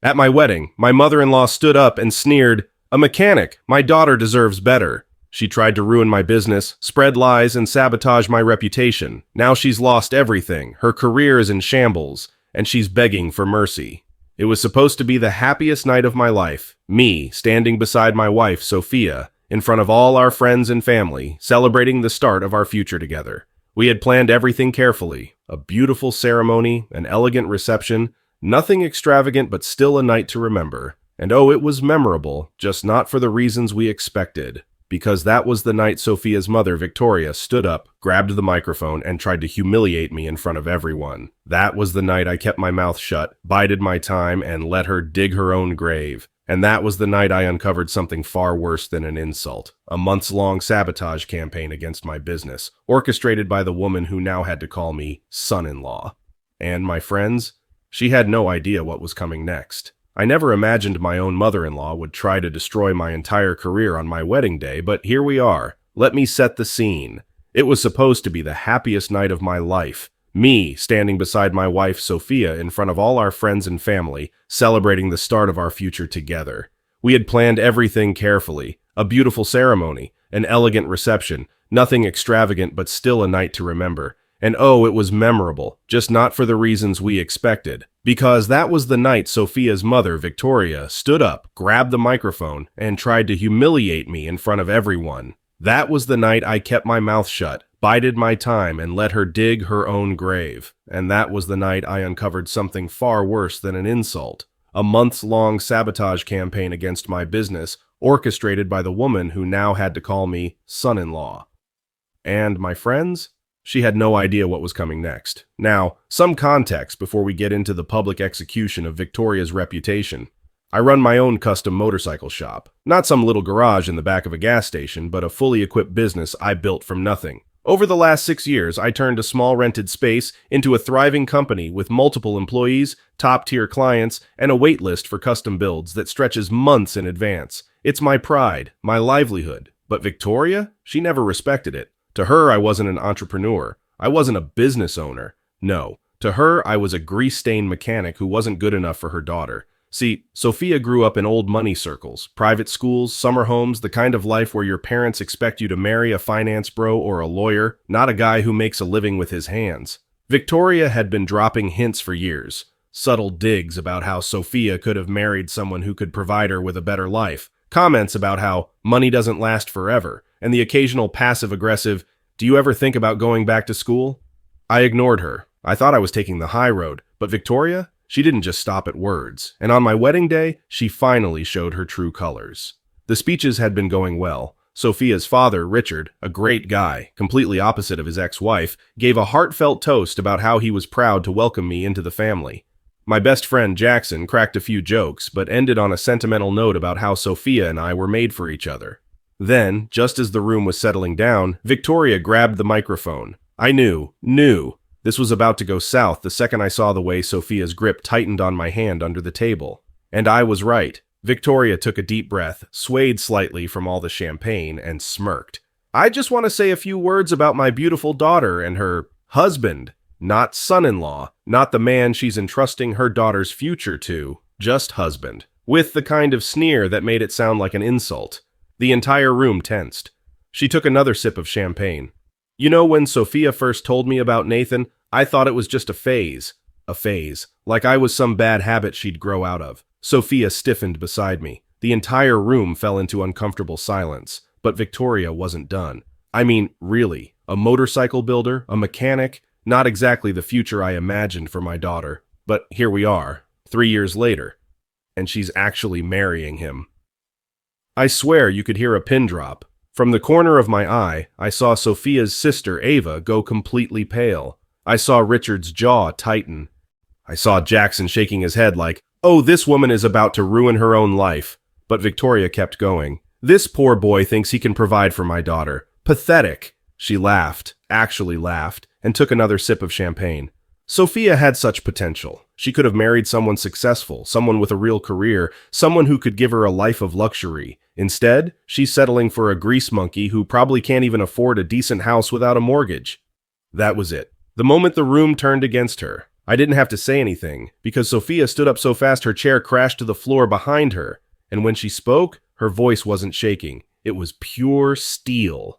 At my wedding, my mother-in-law stood up and sneered, "A mechanic, my daughter deserves better." She tried to ruin my business, spread lies, and sabotage my reputation. Now she's lost everything, her career is in shambles, and she's begging for mercy. It was supposed to be the happiest night of my life, me standing beside my wife, Sophia, in front of all our friends and family, celebrating the start of our future together. We had planned everything carefully, a beautiful ceremony, an elegant reception, nothing extravagant but still a night to remember. And oh, it was memorable, just not for the reasons we expected. Because that was the night Sophia's mother, Victoria, stood up, grabbed the microphone, and tried to humiliate me in front of everyone. That was the night I kept my mouth shut, bided my time, and let her dig her own grave. And that was the night I uncovered something far worse than an insult. A months-long sabotage campaign against my business, orchestrated by the woman who now had to call me son-in-law. And my friends? She had no idea what was coming next. I never imagined my own mother-in-law would try to destroy my entire career on my wedding day, but here we are. Let me set the scene. It was supposed to be the happiest night of my life. Me standing beside my wife, Sophia, in front of all our friends and family, celebrating the start of our future together. We had planned everything carefully. A beautiful ceremony, an elegant reception, nothing extravagant but still a night to remember. And oh, it was memorable, just not for the reasons we expected. Because that was the night Sophia's mother, Victoria, stood up, grabbed the microphone, and tried to humiliate me in front of everyone. That was the night I kept my mouth shut, bided my time, and let her dig her own grave. And that was the night I uncovered something far worse than an insult. A months-long sabotage campaign against my business, orchestrated by the woman who now had to call me son-in-law. And my friends? She had no idea what was coming next. Now, some context before we get into the public execution of Victoria's reputation. I run my own custom motorcycle shop. Not some little garage in the back of a gas station, but a fully equipped business I built from nothing. Over the last 6 years, I turned a small rented space into a thriving company with multiple employees, top-tier clients, and a wait list for custom builds that stretches months in advance. It's my pride, my livelihood. But Victoria? She never respected it. To her, I wasn't an entrepreneur. I wasn't a business owner. No. To her, I was a grease-stained mechanic who wasn't good enough for her daughter. See, Sophia grew up in old money circles, private schools, summer homes, the kind of life where your parents expect you to marry a finance bro or a lawyer, not a guy who makes a living with his hands. Victoria had been dropping hints for years, subtle digs about how Sophia could have married someone who could provide her with a better life, comments about how money doesn't last forever, and the occasional passive-aggressive, "Do you ever think about going back to school?" I ignored her. I thought I was taking the high road, but Victoria? She didn't just stop at words, and on my wedding day, she finally showed her true colors. The speeches had been going well. Sophia's father, Richard, a great guy, completely opposite of his ex-wife, gave a heartfelt toast about how he was proud to welcome me into the family. My best friend, Jackson, cracked a few jokes, but ended on a sentimental note about how Sophia and I were made for each other. Then, just as the room was settling down, Victoria grabbed the microphone. I knew. This was about to go south the second I saw the way Sophia's grip tightened on my hand under the table. And I was right. Victoria took a deep breath, swayed slightly from all the champagne, and smirked. "I just want to say a few words about my beautiful daughter and her husband, not son-in-law, not the man she's entrusting her daughter's future to, just husband," with the kind of sneer that made it sound like an insult. The entire room tensed. She took another sip of champagne. "You know, when Sophia first told me about Nathan, I thought it was just a phase. A phase. Like I was some bad habit she'd grow out of." Sophia stiffened beside me. The entire room fell into uncomfortable silence. But Victoria wasn't done. I mean, really. A motorcycle builder, a mechanic, not exactly the future I imagined for my daughter. But here we are, 3 years later. And she's actually marrying him. I swear you could hear a pin drop. From the corner of my eye, I saw Sophia's sister, Ava, go completely pale. I saw Richard's jaw tighten. I saw Jackson shaking his head like, "Oh, this woman is about to ruin her own life." But Victoria kept going. "This poor boy thinks he can provide for my daughter. Pathetic." She laughed, actually laughed, and took another sip of champagne. Sophia had such potential. She could have married someone successful, someone with a real career, someone who could give her a life of luxury. Instead, she's settling for a grease monkey who probably can't even afford a decent house without a mortgage. That was it. The moment the room turned against her, I didn't have to say anything, because Sophia stood up so fast her chair crashed to the floor behind her, and when she spoke, her voice wasn't shaking. It was pure steel.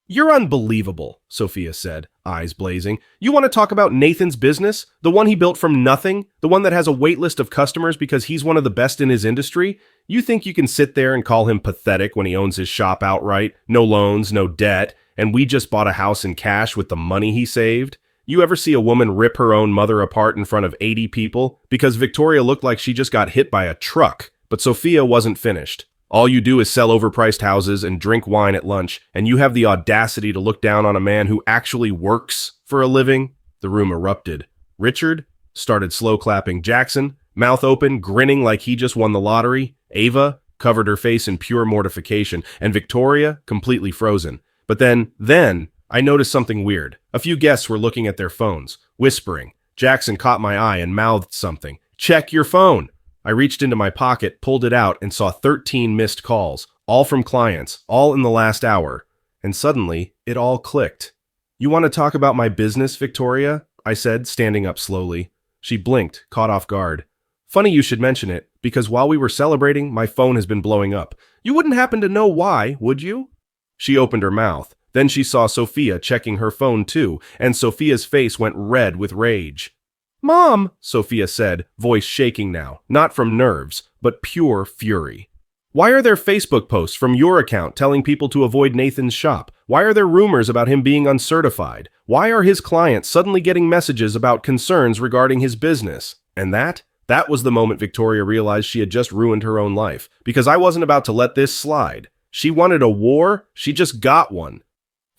"You're unbelievable," Sophia said, eyes blazing. "You want to talk about Nathan's business? The one he built from nothing? The one that has a wait list of customers because he's one of the best in his industry? You think you can sit there and call him pathetic when he owns his shop outright? No loans, no debt, and we just bought a house in cash with the money he saved? You ever see a woman rip her own mother apart in front of 80 people? Because Victoria looked like she just got hit by a truck, but Sophia wasn't finished. All you do is sell overpriced houses and drink wine at lunch, and you have the audacity to look down on a man who actually works for a living?" The room erupted. Richard started slow clapping. Jackson, mouth open, grinning like he just won the lottery. Ava covered her face in pure mortification, and Victoria completely frozen. But then I noticed something weird. A few guests were looking at their phones, whispering. Jackson caught my eye and mouthed something. "Check your phone." I reached into my pocket, pulled it out, and saw 13 missed calls, all from clients, all in the last hour. And suddenly, it all clicked. "You want to talk about my business, Victoria?" I said, standing up slowly. She blinked, caught off guard. "Funny you should mention it, because while we were celebrating, my phone has been blowing up. You wouldn't happen to know why, would you?" She opened her mouth. Then she saw Sophia checking her phone too, and Sophia's face went red with rage. "Mom," Sophia said, voice shaking now, not from nerves, but pure fury. "Why are there Facebook posts from your account telling people to avoid Nathan's shop? Why are there rumors about him being uncertified? Why are his clients suddenly getting messages about concerns regarding his business?" And that was the moment Victoria realized she had just ruined her own life, because I wasn't about to let this slide. She wanted a war, she just got one.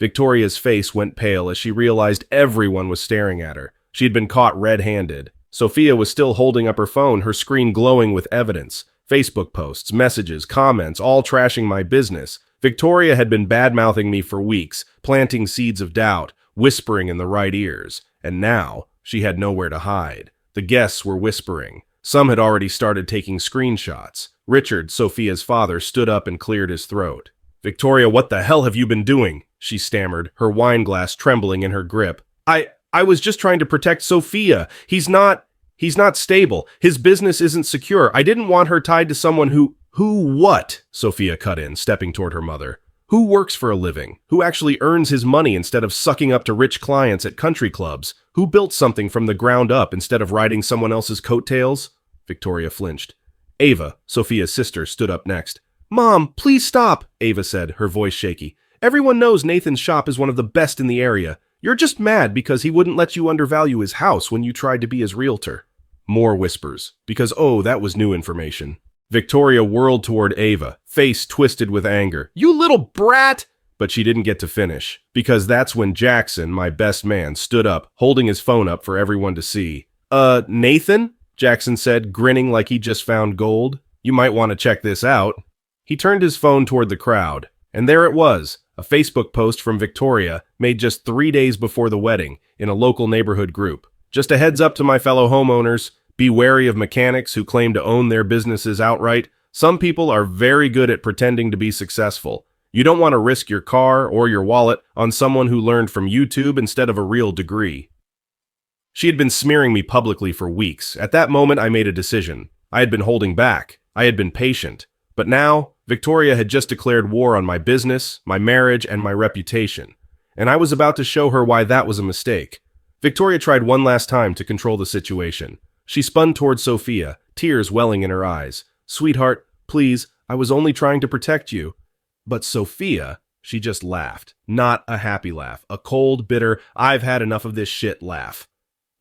Victoria's face went pale as she realized everyone was staring at her. She had been caught red-handed. Sophia was still holding up her phone, her screen glowing with evidence. Facebook posts, messages, comments, all trashing my business. Victoria had been bad-mouthing me for weeks, planting seeds of doubt, whispering in the right ears. And now, she had nowhere to hide. The guests were whispering. Some had already started taking screenshots. Richard, Sophia's father, stood up and cleared his throat. "Victoria, what the hell have you been doing?" she stammered, her wine glass trembling in her grip. I was just trying to protect Sophia. He's not stable. His business isn't secure. I didn't want her tied to someone who what? Sophia cut in, stepping toward her mother. Who works for a living? Who actually earns his money instead of sucking up to rich clients at country clubs? Who built something from the ground up instead of riding someone else's coattails? Victoria flinched. Ava, Sophia's sister, stood up next. "Mom, please stop," Ava said, her voice shaky. "Everyone knows Nathan's shop is one of the best in the area. You're just mad because he wouldn't let you undervalue his house when you tried to be his realtor." More whispers, because that was new information. Victoria whirled toward Ava, face twisted with anger. "You little brat!" But she didn't get to finish, because that's when Jackson, my best man, stood up, holding his phone up for everyone to see. Nathan?" Jackson said, grinning like he just found gold. "You might want to check this out." He turned his phone toward the crowd, and there it was, a Facebook post from Victoria made just 3 days before the wedding in a local neighborhood group. "Just a heads up to my fellow homeowners, be wary of mechanics who claim to own their businesses outright. Some people are very good at pretending to be successful. You don't want to risk your car or your wallet on someone who learned from YouTube instead of a real degree." She had been smearing me publicly for weeks. At that moment, I made a decision. I had been holding back. I had been patient. But now, Victoria had just declared war on my business, my marriage, and my reputation. And I was about to show her why that was a mistake. Victoria tried one last time to control the situation. She spun toward Sophia, tears welling in her eyes. "Sweetheart, please, I was only trying to protect you." But Sophia, she just laughed. Not a happy laugh. A cold, bitter, "I've had enough of this shit" laugh.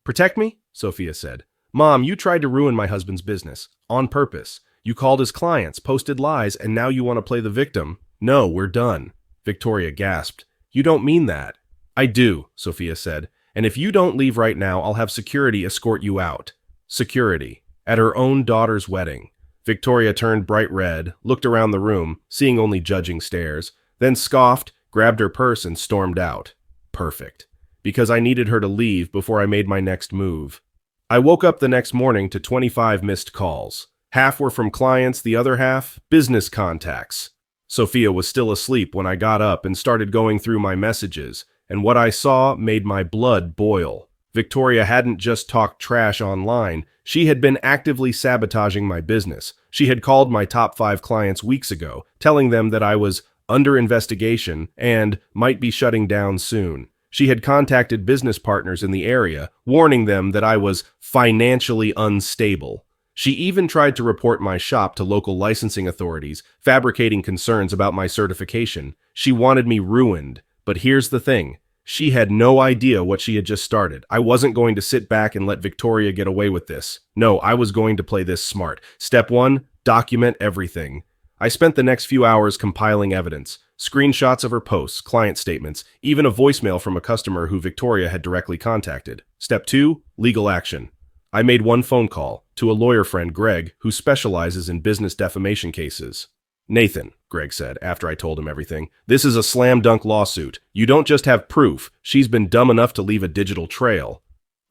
"Protect me?" Sophia said. "Mom, you tried to ruin my husband's business. On purpose. You called his clients, posted lies, and now you want to play the victim. No, we're done." Victoria gasped. "You don't mean that." "I do," Sophia said. "And if you don't leave right now, I'll have security escort you out." Security. At her own daughter's wedding. Victoria turned bright red, looked around the room, seeing only judging stares, then scoffed, grabbed her purse, and stormed out. Perfect. Because I needed her to leave before I made my next move. I woke up the next morning to 25 missed calls. Half were from clients, the other half, business contacts. Sophia was still asleep when I got up and started going through my messages, and what I saw made my blood boil. Victoria hadn't just talked trash online, she had been actively sabotaging my business. She had called my top 5 clients weeks ago, telling them that I was under investigation and might be shutting down soon. She had contacted business partners in the area, warning them that I was financially unstable. She even tried to report my shop to local licensing authorities, fabricating concerns about my certification. She wanted me ruined. But here's the thing. She had no idea what she had just started. I wasn't going to sit back and let Victoria get away with this. No, I was going to play this smart. Step 1, document everything. I spent the next few hours compiling evidence, screenshots of her posts, client statements, even a voicemail from a customer who Victoria had directly contacted. Step 2, legal action. I made one phone call to a lawyer friend, Greg, who specializes in business defamation cases. Nathan, Greg said after I told him everything, this is a slam dunk lawsuit. You don't just have proof. She's been dumb enough to leave a digital trail.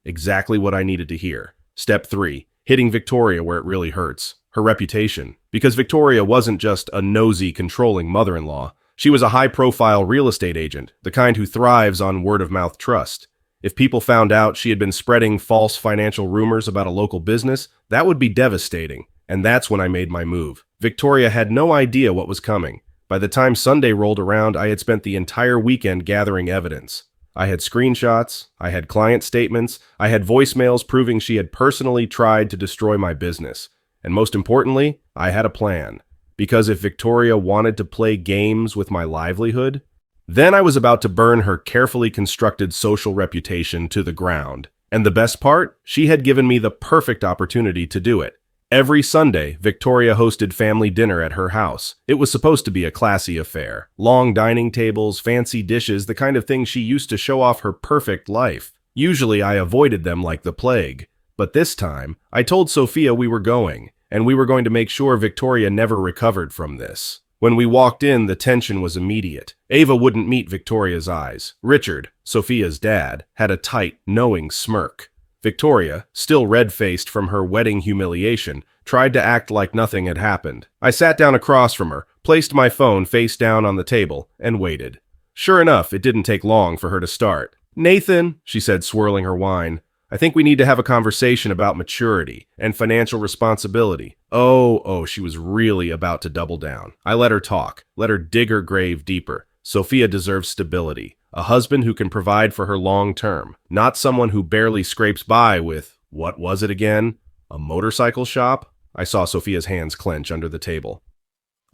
Exactly what I needed to hear. Step 3, hitting Victoria where it really hurts. Her reputation. Because Victoria wasn't just a nosy, controlling mother-in-law. She was a high-profile real estate agent, the kind who thrives on word-of-mouth trust. If people found out she had been spreading false financial rumors about a local business, that would be devastating. And that's when I made my move. Victoria had no idea what was coming. By the time Sunday rolled around, I had spent the entire weekend gathering evidence. I had screenshots, I had client statements, I had voicemails proving she had personally tried to destroy my business. And most importantly, I had a plan. Because if Victoria wanted to play games with my livelihood, then I was about to burn her carefully constructed social reputation to the ground. And the best part? She had given me the perfect opportunity to do it. Every Sunday, Victoria hosted family dinner at her house. It was supposed to be a classy affair. Long dining tables, fancy dishes, the kind of thing she used to show off her perfect life. Usually I avoided them like the plague. But this time, I told Sophia we were going, and we were going to make sure Victoria never recovered from this. When we walked in, the tension was immediate. Ava wouldn't meet Victoria's eyes. Richard, Sophia's dad, had a tight, knowing smirk. Victoria, still red-faced from her wedding humiliation, tried to act like nothing had happened. I sat down across from her, placed my phone face down on the table, and waited. Sure enough, it didn't take long for her to start. "Nathan," she said, swirling her wine, "I think we need to have a conversation about maturity and financial responsibility." Oh, she was really about to double down. I let her talk, let her dig her grave deeper. Sophia deserves stability. A husband who can provide for her long term, not someone who barely scrapes by with, what was it again? A motorcycle shop? I saw Sophia's hands clench under the table.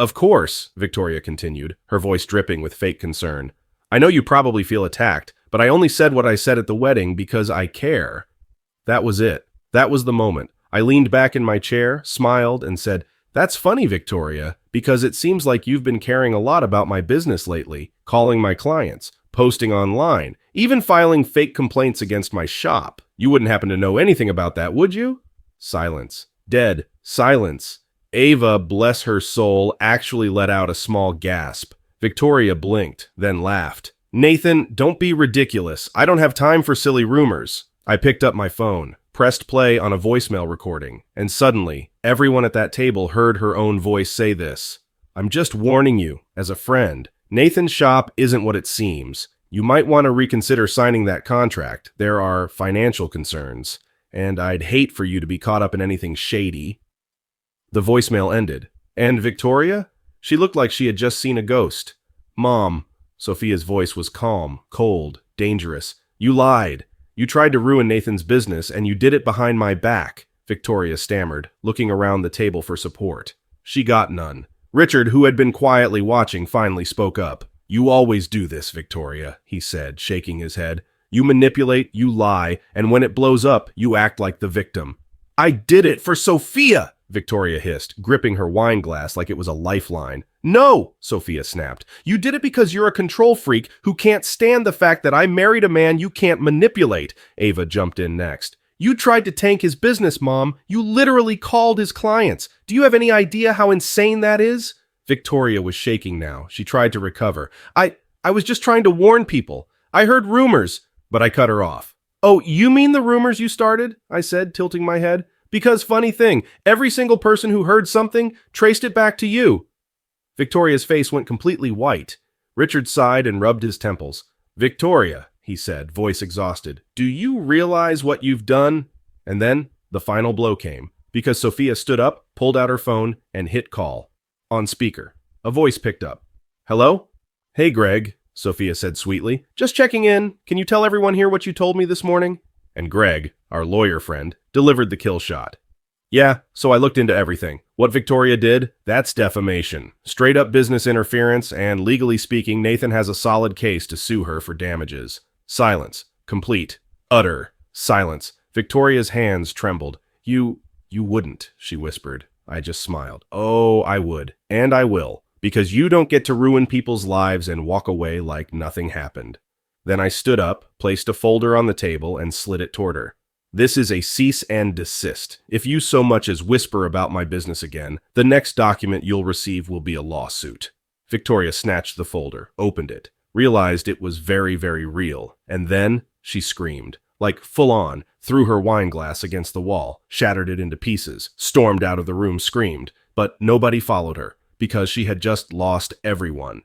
"Of course," Victoria continued, her voice dripping with fake concern. "I know you probably feel attacked, but I only said what I said at the wedding because I care." That was it. That was the moment. I leaned back in my chair, smiled, and said, "That's funny, Victoria, because it seems like you've been caring a lot about my business lately, calling my clients, posting online, even filing fake complaints against my shop. You wouldn't happen to know anything about that, would you?" Silence. Dead. Silence. Ava, bless her soul, actually let out a small gasp. Victoria blinked, then laughed. "Nathan, don't be ridiculous. I don't have time for silly rumors." I picked up my phone, pressed play on a voicemail recording, and suddenly, everyone at that table heard her own voice say this. "I'm just warning you, as a friend. Nathan's shop isn't what it seems. You might want to reconsider signing that contract. There are financial concerns, and I'd hate for you to be caught up in anything shady." The voicemail ended. And Victoria? She looked like she had just seen a ghost. "Mom," Sophia's voice was calm, cold, dangerous. "You lied. You tried to ruin Nathan's business, and you did it behind my back," Victoria stammered, looking around the table for support. She got none. Richard, who had been quietly watching, finally spoke up. "You always do this, Victoria," he said, shaking his head. "You manipulate, you lie, and when it blows up, you act like the victim." "I did it for Sophia!" Victoria hissed, gripping her wine glass like it was a lifeline. "No!" Sophia snapped. "You did it because you're a control freak who can't stand the fact that I married a man you can't manipulate." Ava jumped in next. "You tried to tank his business, Mom. You literally called his clients. Do you have any idea how insane that is?" Victoria was shaking now. She tried to recover. I was just trying to warn people. I heard rumors." But I cut her off. "Oh, you mean the rumors you started?" I said, tilting my head. "Because funny thing, every single person who heard something traced it back to you." Victoria's face went completely white. Richard sighed and rubbed his temples. "Victoria," he he said, voice exhausted. Do you realize what you've done? And then the final blow came, because Sophia stood up, pulled out her phone, and hit call. On speaker, a voice picked up. Hello? Hey, Greg, Sophia said sweetly. Just checking in. Can you tell everyone here what you told me this morning? And Greg, our lawyer friend, delivered the kill shot. Yeah, so I looked into everything. What Victoria did, that's defamation. Straight up business interference, and legally speaking, Nathan has a solid case to sue her for damages. Silence. Complete. Utter silence. Victoria's hands trembled. You wouldn't, she whispered. I just smiled. Oh, I would. And I will. Because you don't get to ruin people's lives and walk away like nothing happened. Then I stood up, placed a folder on the table, and slid it toward her. This is a cease and desist. If you so much as whisper about my business again, the next document you'll receive will be a lawsuit. Victoria snatched the folder, opened it, realized it was very, very real, and then she screamed. Like full on, threw her wine glass against the wall, shattered it into pieces, stormed out of the room, screamed. But nobody followed her, because she had just lost everyone.